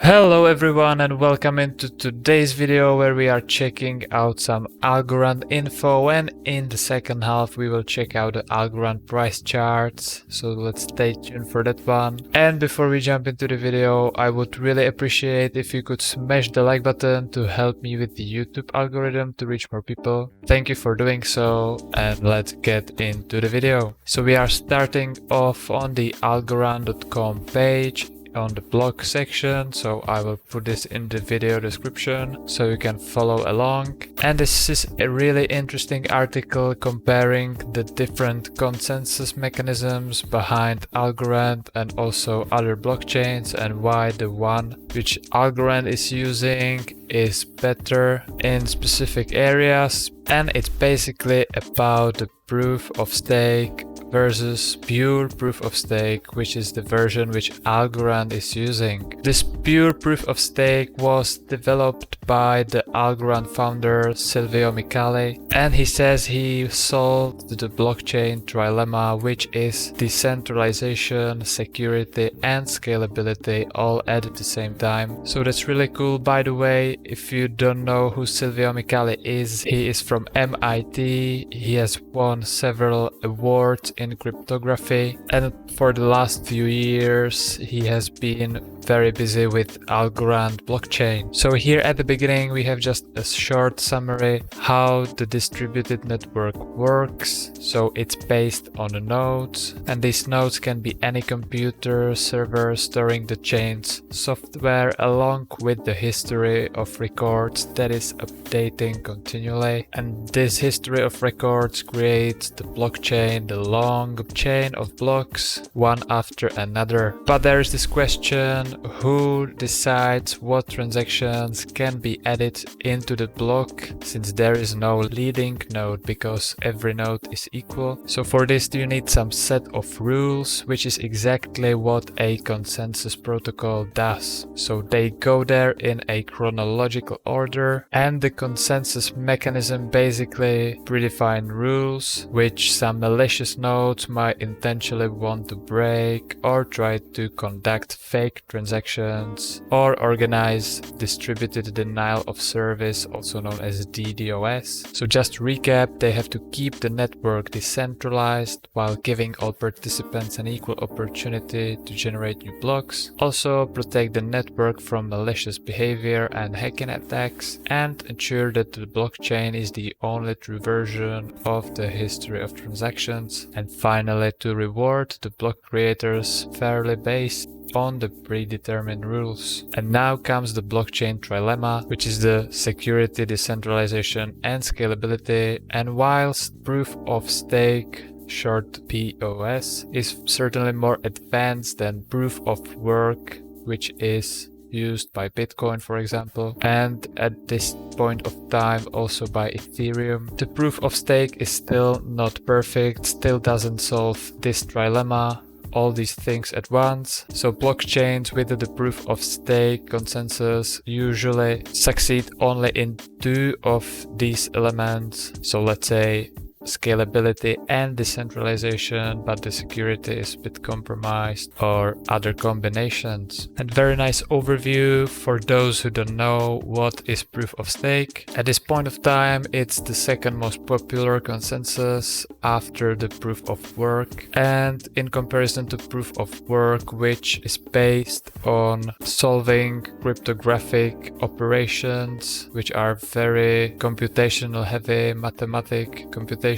Hello everyone and welcome into today's video where we are checking out some Algorand info, and in the second half we will check out the Algorand price charts, so let's stay tuned for that one. And before we jump into the video, I would really appreciate if you could smash the like button to help me with the YouTube algorithm to reach more people. Thank you for doing so, and let's get into the video. So we are starting off on the algorand.com page on the blog section, so I will put this in the video description so you can follow along. And this is a really interesting article comparing the different consensus mechanisms behind Algorand and also other blockchains, and why the one which Algorand is using is better in specific areas. And it's basically about the proof of stake versus pure proof of stake, which is the version which Algorand is using. This pure proof of stake was developed by the Algorand founder Silvio Micali, and he says he solved the blockchain trilemma, which is decentralization, security and scalability all at the same time. So that's really cool. By the way, if you don't know who Silvio Micali is, he is from MIT. He has won several awards in cryptography, and for the last few years he has been very busy with Algorand blockchain. So here at the beginning we have just a short summary how the distributed network works. So it's based on the nodes, and these nodes can be any computer server storing the chain's software along with the history of records that is updating continually. And this history of records creates the blockchain, the long chain of blocks one after another. But there is this question: who decides what transactions can be added into the block, since there is no leading node because every node is equal? So for this you need some set of rules, which is exactly what a consensus protocol does. So they go there in a chronological order, and the consensus mechanism basically predefine rules which some malicious nodes might intentionally want to break, or try to conduct fake transactions, or organize distributed denial of service, also known as DDoS. So just to recap, they have to keep the network decentralized while giving all participants an equal opportunity to generate new blocks, also protect the network from malicious behavior and hacking attacks, and ensure that the blockchain is the only true version of the history of transactions, and finally to reward the block creators fairly based on the predetermined rules. And now comes the blockchain trilemma, which is the security, decentralization and scalability. And whilst proof of stake, short PoS, is certainly more advanced than proof of work, which is used by Bitcoin, for example, and at this point of time also by Ethereum, the proof of stake is still not perfect, still doesn't solve this trilemma, all these things at once. So blockchains with the proof of stake consensus usually succeed only in two of these elements. So let's say scalability and decentralization, but the security is a bit compromised, or other combinations. And very nice overview for those who don't know what is proof of stake. At this point of time it's the second most popular consensus after the proof of work, and in comparison to proof of work, which is based on solving cryptographic operations which are very computational heavy, mathematic computations,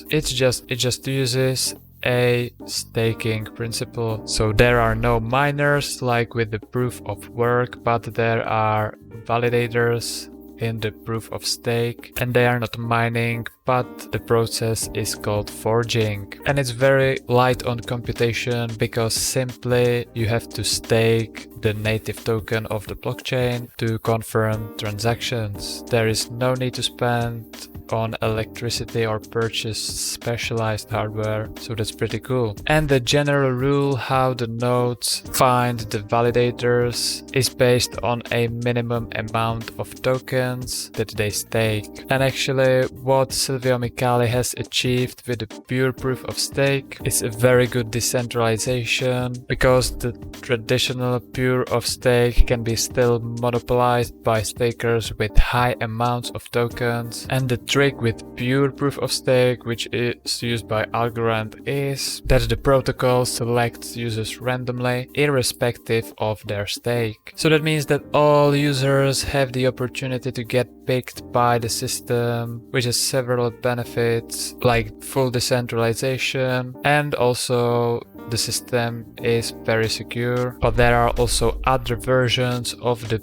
it just uses a staking principle. So there are no miners like with the proof of work, but there are validators in the proof of stake, and they are not mining, but the process is called forging. And it's very light on computation because simply you have to stake the native token of the blockchain to confirm transactions. There is no need to spend on electricity or purchase specialized hardware, so that's pretty cool. And the general rule how the nodes find the validators is based on a minimum amount of tokens that they stake. And actually what Silvio Micali has achieved with the pure proof of stake is a very good decentralization, because the traditional pure of stake can be still monopolized by stakers with high amounts of tokens. And the trick with pure proof of stake, which is used by Algorand, is that the protocol selects users randomly irrespective of their stake. So that means that all users have the opportunity to get picked by the system, which has several benefits like full decentralization, and also the system is very secure. But there are also other versions of the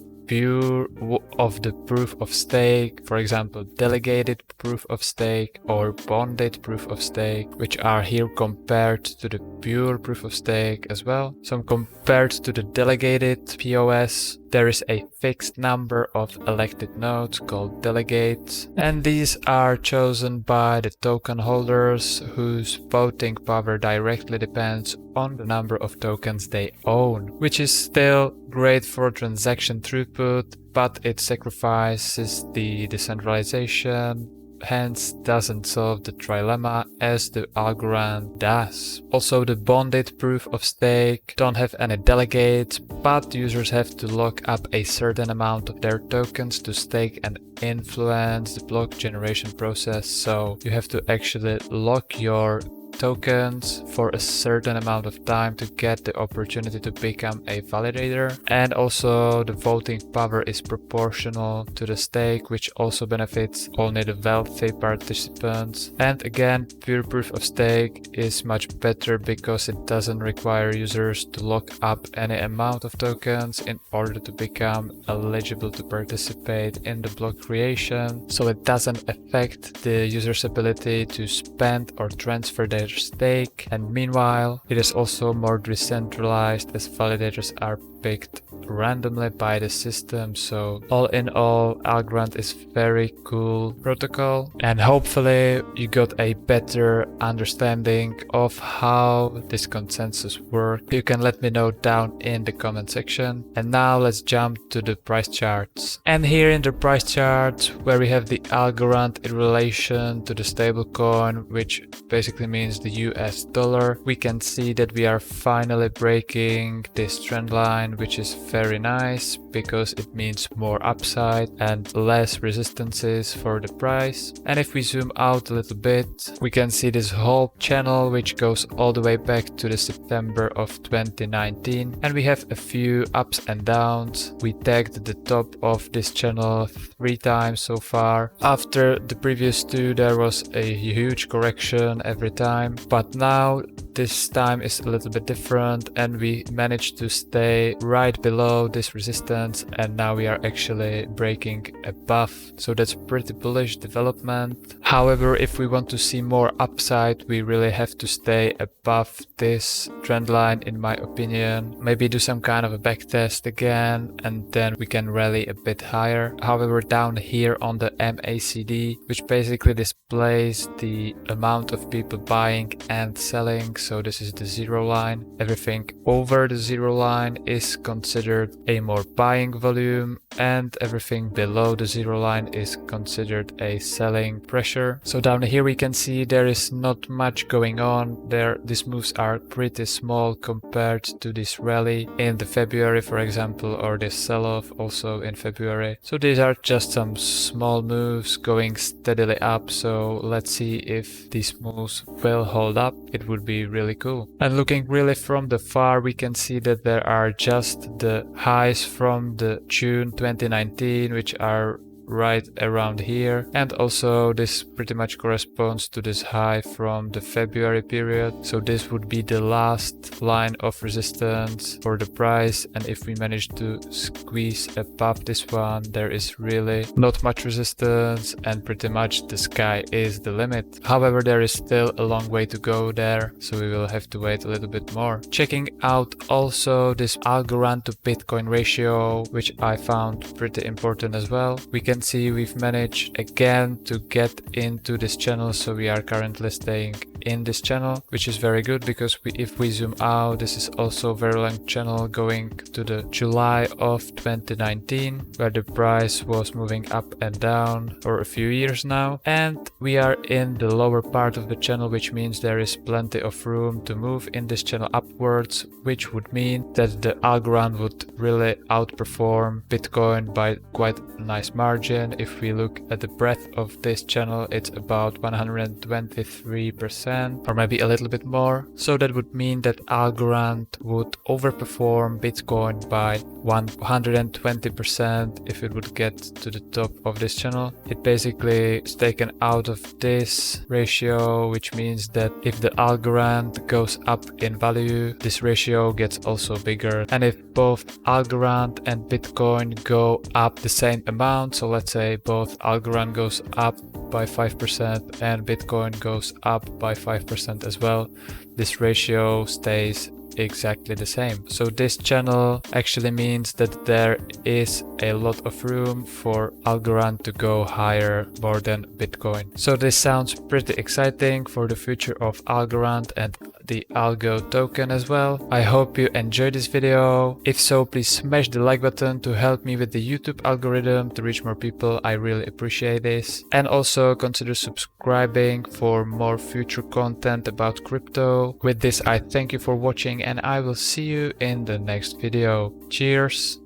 proof of stake, for example delegated proof of stake or bonded proof of stake, which are here compared to the pure proof of stake as well. So compared to the delegated PoS, there is a fixed number of elected nodes called delegates, and these are chosen by the token holders whose voting power directly depends on the number of tokens they own, which is still great for transaction throughput, but it sacrifices the decentralization, hence doesn't solve the trilemma as the Algorand does. Also, the bonded proof of stake don't have any delegates, but users have to lock up a certain amount of their tokens to stake and influence the block generation process. So you have to actually lock your tokens for a certain amount of time to get the opportunity to become a validator. And also the voting power is proportional to the stake, which also benefits only the wealthy participants. And again, pure proof of stake is much better because it doesn't require users to lock up any amount of tokens in order to become eligible to participate in the block creation. So it doesn't affect the user's ability to spend or transfer their stake, and meanwhile it is also more decentralized as validators are picked randomly by the system. So all in all, Algorand is very cool protocol, and hopefully you got a better understanding of how this consensus works. You can let me know down in the comment section. And now let's jump to the price charts. And here in the price charts, where we have the Algorand in relation to the stablecoin, which basically means the US dollar, we can see that we are finally breaking this trend line, which is very nice because it means more upside and less resistances for the price. And if we zoom out a little bit, we can see this whole channel which goes all the way back to the September of 2019, and we have a few ups and downs. We tagged the top of this channel 3 times so far. After the previous 2 there was a huge correction every time, but now this time is a little bit different and we managed to stay right below this resistance, and now we are actually breaking above. So that's pretty bullish development. However, if we want to see more upside, we really have to stay above this trend line in my opinion. Maybe do some kind of a back test again and then we can rally a bit higher. However, down here on the MACD, which basically displays the amount of people buying and selling, so this is the 0 line. Everything over the 0 line is considered a more buying volume, and everything below the 0 line is considered a selling pressure. So down here we can see there is not much going on there. These moves are pretty small compared to this rally in the February, for example, or this sell-off also in February. So these are just some small moves going steadily up. So let's see if these moves will hold up. It would be really cool. And looking really from the far, we can see that there are just the highs from the June 2019, which are right around here, and also this pretty much corresponds to this high from the February period. So this would be the last line of resistance for the price, and if we manage to squeeze above this one, there is really not much resistance and pretty much the sky is the limit. However, there is still a long way to go there, so we will have to wait a little bit more. Checking out also this Algorand to Bitcoin ratio, which I found pretty important as well. We can can see, we've managed again to get into this channel, so we are currently staying in this channel, which is very good because if we zoom out, this is also a very long channel going to the July of 2019, where the price was moving up and down for a few years now. And we are in the lower part of the channel, which means there is plenty of room to move in this channel upwards, which would mean that the Algorand would really outperform Bitcoin by quite a nice margin. If we look at the breadth of this channel, it's about 123%, or maybe a little bit more. So that would mean that Algorand would overperform Bitcoin by 120% if it would get to the top of this channel. It basically is taken out of this ratio, which means that if the Algorand goes up in value, this ratio gets also bigger. And if both Algorand and Bitcoin go up the same amount, so let's say both Algorand goes up by 5% and Bitcoin goes up by 5% as well, this ratio stays exactly the same. So this channel actually means that there is a lot of room for Algorand to go higher more than Bitcoin. So this sounds pretty exciting for the future of Algorand and the ALGO token as well. I hope you enjoyed this video. If so, please smash the like button to help me with the YouTube algorithm to reach more people. I really appreciate this. And also consider subscribing for more future content about crypto. With this, I thank you for watching and I will see you in the next video. Cheers!